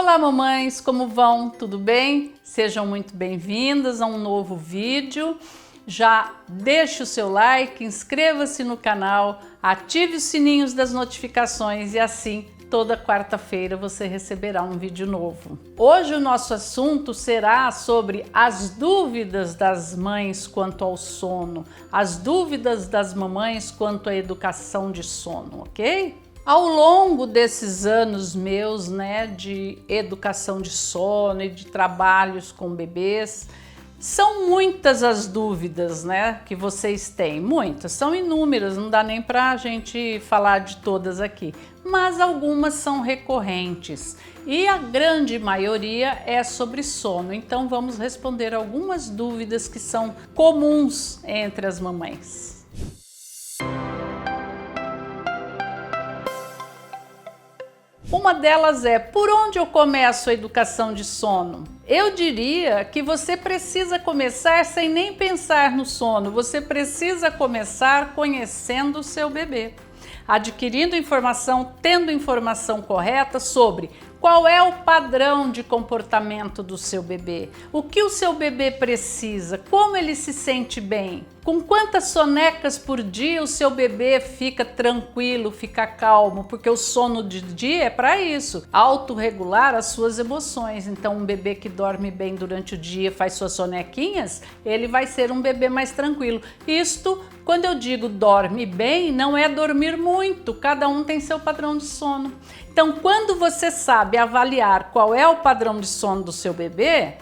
Olá mamães, como vão? Tudo bem? Sejam muito bem-vindas a um novo vídeo. Já deixe o seu like, inscreva-se no canal, ative os sininhos das notificações e assim toda quarta-feira você receberá um vídeo novo. Hoje o nosso assunto será sobre as dúvidas das mães quanto ao sono, as dúvidas das mamães quanto à educação de sono, ok? Ao longo desses anos meus, de educação de sono e de trabalhos com bebês, são muitas as dúvidas, que vocês têm. Muitas, são inúmeras, não dá nem pra gente falar de todas aqui. Mas algumas são recorrentes e a grande maioria é sobre sono. Então vamos responder algumas dúvidas que são comuns entre as mamães. Uma delas é: por onde eu começo a educação de sono? Eu diria que você precisa começar sem nem pensar no sono, você precisa começar conhecendo o seu bebê, adquirindo informação, tendo informação correta sobre qual é o padrão de comportamento do seu bebê, o que o seu bebê precisa, como ele se sente bem, com quantas sonecas por dia o seu bebê fica tranquilo, fica calmo, porque o sono de dia é para isso, autorregular as suas emoções. Então um bebê que dorme bem durante o dia, faz suas sonequinhas, ele vai ser um bebê mais tranquilo. Isto, quando eu digo dorme bem, não é dormir muito, cada um tem seu padrão de sono. Então, quando você sabe avaliar qual é o padrão de sono do seu bebê,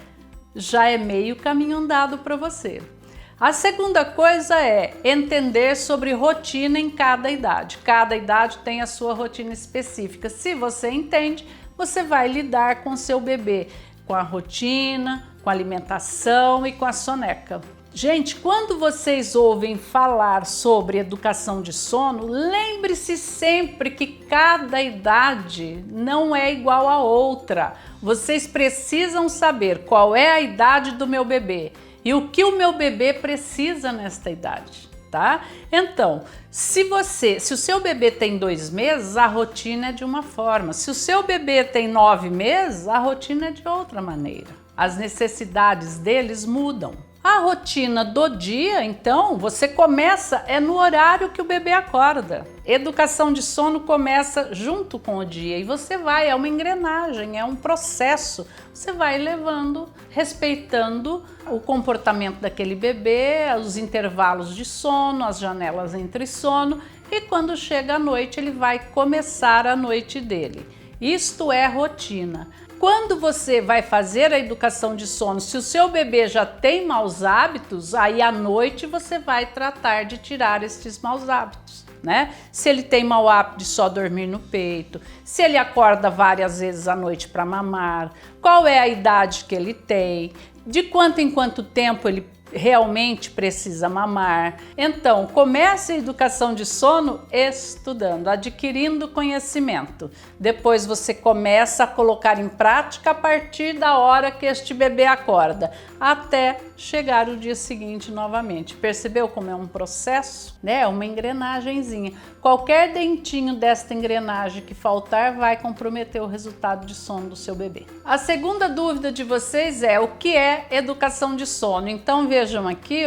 já é meio caminho andado para você. A segunda coisa é entender sobre rotina em cada idade. Cada idade tem a sua rotina específica. Se você entende, você vai lidar com o seu bebê, com a rotina, com a alimentação e com a soneca. Gente, quando vocês ouvem falar sobre educação de sono, lembre-se sempre que cada idade não é igual a outra. Vocês precisam saber qual é a idade do meu bebê e o que o meu bebê precisa nesta idade, tá? Então, se o seu bebê tem 2 meses, a rotina é de uma forma. Se o seu bebê tem 9 meses, a rotina é de outra maneira. As necessidades deles mudam. A rotina do dia, então, você começa no horário que o bebê acorda. Educação de sono começa junto com o dia e você vai, é uma engrenagem, é um processo. Você vai levando, respeitando o comportamento daquele bebê, os intervalos de sono, as janelas entre sono, e quando chega a noite ele vai começar a noite dele. Isto é rotina. Quando você vai fazer a educação de sono, se o seu bebê já tem maus hábitos, aí à noite você vai tratar de tirar esses maus hábitos, Se ele tem mau hábito de só dormir no peito, se ele acorda várias vezes à noite para mamar, qual é a idade que ele tem, de quanto em quanto tempo ele realmente precisa mamar. Então, comece a educação de sono estudando, adquirindo conhecimento. Depois você começa a colocar em prática a partir da hora que este bebê acorda, até chegar o dia seguinte novamente. Percebeu como é um processo? É uma engrenagenzinha. Qualquer dentinho desta engrenagem que faltar vai comprometer o resultado de sono do seu bebê. A segunda dúvida de vocês é: o que é educação de sono? Então vejam aqui,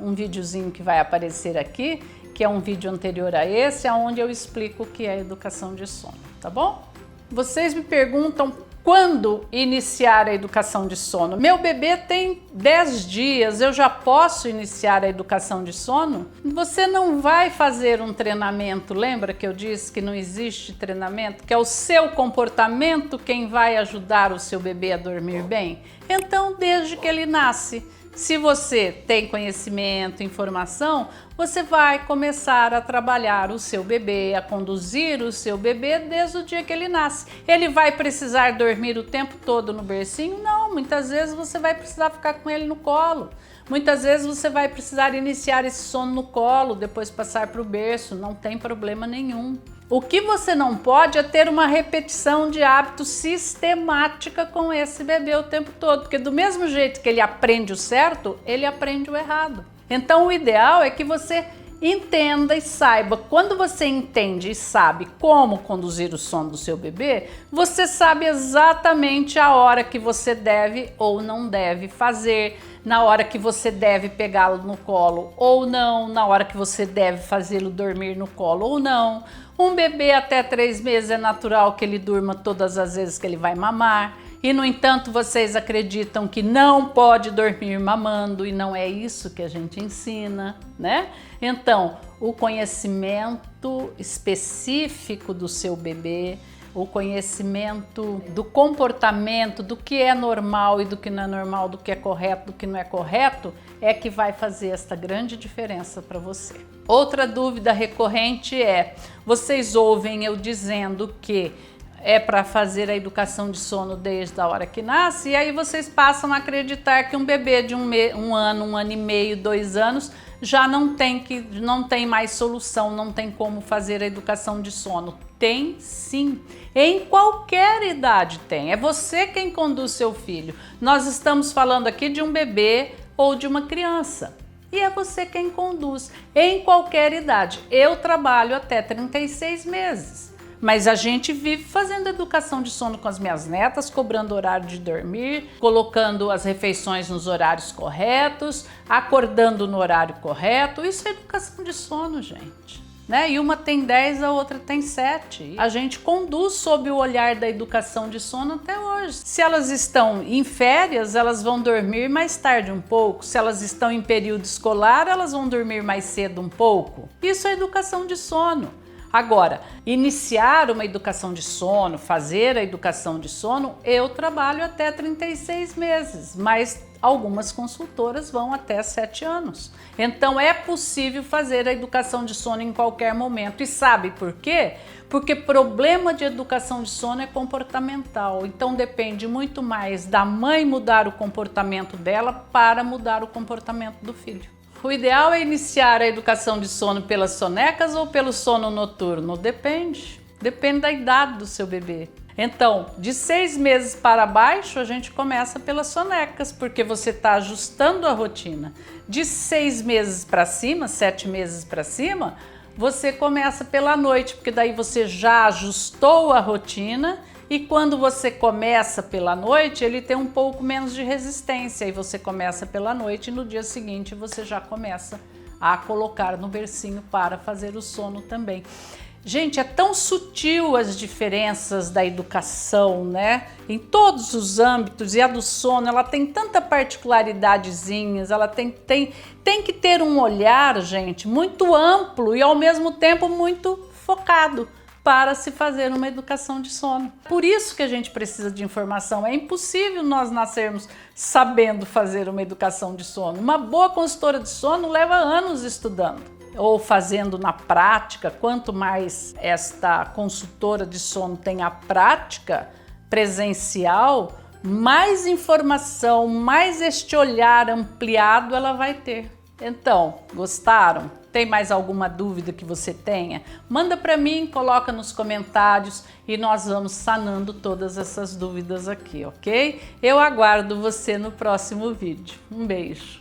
um videozinho que vai aparecer aqui, que é um vídeo anterior a esse, onde eu explico o que é educação de sono, tá bom? Vocês me perguntam quando iniciar a educação de sono. Meu bebê tem 10 dias, eu já posso iniciar a educação de sono? Você não vai fazer um treinamento, lembra que eu disse que não existe treinamento? Que é o seu comportamento quem vai ajudar o seu bebê a dormir bem? Então, desde que ele nasce, se você tem conhecimento, informação, você vai começar a trabalhar o seu bebê, a conduzir o seu bebê desde o dia que ele nasce. Ele vai precisar dormir o tempo todo no bercinho? Não, muitas vezes você vai precisar ficar com ele no colo. Muitas vezes você vai precisar iniciar esse sono no colo, depois passar para o berço, não tem problema nenhum. O que você não pode é ter uma repetição de hábito sistemática com esse bebê o tempo todo, porque do mesmo jeito que ele aprende o certo, ele aprende o errado. Então o ideal é que você entenda e saiba. Quando você entende e sabe como conduzir o sono do seu bebê, você sabe exatamente a hora que você deve ou não deve fazer, na hora que você deve pegá-lo no colo ou não, na hora que você deve fazê-lo dormir no colo ou não. Um bebê até 3 meses é natural que ele durma todas as vezes que ele vai mamar. E, no entanto, vocês acreditam que não pode dormir mamando e não é isso que a gente ensina, né? Então, o conhecimento específico do seu bebê, o conhecimento do comportamento, do que é normal e do que não é normal, do que é correto, do que não é correto, é que vai fazer esta grande diferença para você. Outra dúvida recorrente é, vocês ouvem eu dizendo que é para fazer a educação de sono desde a hora que nasce, e aí vocês passam a acreditar que um bebê de um ano e meio, 2 anos, já não tem mais solução, não tem como fazer a educação de sono. Tem sim, em qualquer idade tem, é você quem conduz seu filho. Nós estamos falando aqui de um bebê ou de uma criança. E é você quem conduz, em qualquer idade. Eu trabalho até 36 meses. Mas a gente vive fazendo educação de sono com as minhas netas, cobrando horário de dormir, colocando as refeições nos horários corretos, acordando no horário correto. Isso é educação de sono, gente. Né? E uma tem 10, a outra tem 7. A gente conduz sob o olhar da educação de sono até hoje. Se elas estão em férias, elas vão dormir mais tarde um pouco. Se elas estão em período escolar, elas vão dormir mais cedo um pouco. Isso é educação de sono. Agora, iniciar uma educação de sono, fazer a educação de sono, eu trabalho até 36 meses, mas algumas consultoras vão até 7 anos. Então é possível fazer a educação de sono em qualquer momento. E sabe por quê? Porque problema de educação de sono é comportamental. Então depende muito mais da mãe mudar o comportamento dela para mudar o comportamento do filho. O ideal é iniciar a educação de sono pelas sonecas ou pelo sono noturno? Depende. Depende da idade do seu bebê. Então, de 6 meses para baixo, a gente começa pelas sonecas, porque você está ajustando a rotina. De 6 meses para cima, 7 meses para cima, você começa pela noite, porque daí você já ajustou a rotina. E quando você começa pela noite, ele tem um pouco menos de resistência. E você começa pela noite e no dia seguinte você já começa a colocar no bercinho para fazer o sono também. Gente, é tão sutil as diferenças da educação, né? Em todos os âmbitos, e a do sono, ela tem tanta particularidadezinhas, ela tem que ter um olhar, gente, muito amplo e ao mesmo tempo muito focado para se fazer uma educação de sono. Por isso que a gente precisa de informação. É impossível nós nascermos sabendo fazer uma educação de sono. Uma boa consultora de sono leva anos estudando ou fazendo na prática. Quanto mais esta consultora de sono tem a prática presencial, mais informação, mais este olhar ampliado ela vai ter. Então, gostaram? Tem mais alguma dúvida que você tenha? Manda para mim, coloca nos comentários e nós vamos sanando todas essas dúvidas aqui, ok? Eu aguardo você no próximo vídeo. Um beijo!